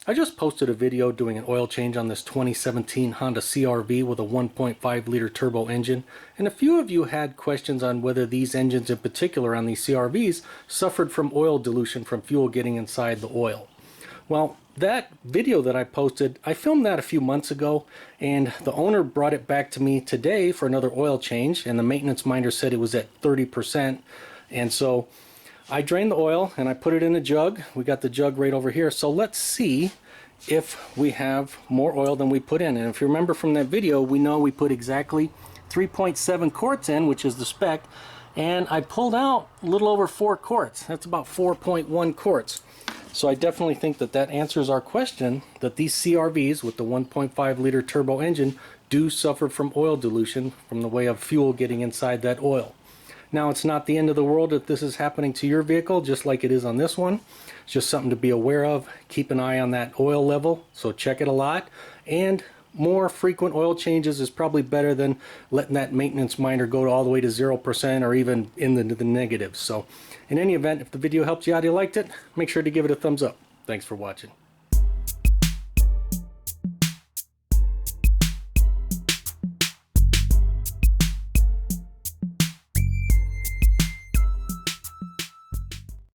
I just posted a video doing an oil change on this 2017 Honda CR-V with a 1.5 liter turbo engine, and a few of you had questions on whether these engines in particular on these CR-Vs suffered from oil dilution from fuel getting inside the oil. Well, that video that I posted, I filmed that a few months ago, and the owner brought it back to me today for another oil change, and the maintenance minder said it was at 30%, and so I drained the oil and I put it in a jug. We got the jug right over here. So let's see if we have more oil than we put in. And if you remember from that video, we know we put exactly 3.7 quarts in, which is the spec. And I pulled out a little over 4 quarts. That's about 4.1 quarts. So I definitely think that that answers our question that these CR-Vs with the 1.5 liter turbo engine do suffer from oil dilution from the way of fuel getting inside that oil. Now, it's not the end of the world if this is happening to your vehicle, just like it is on this one. It's just something to be aware of. Keep an eye on that oil level, so check it a lot. And more frequent oil changes is probably better than letting that maintenance minder go all the way to 0% or even in the negatives. So in any event, if the video helped you out, you liked it, make sure to give it a thumbs up. Thanks for watching.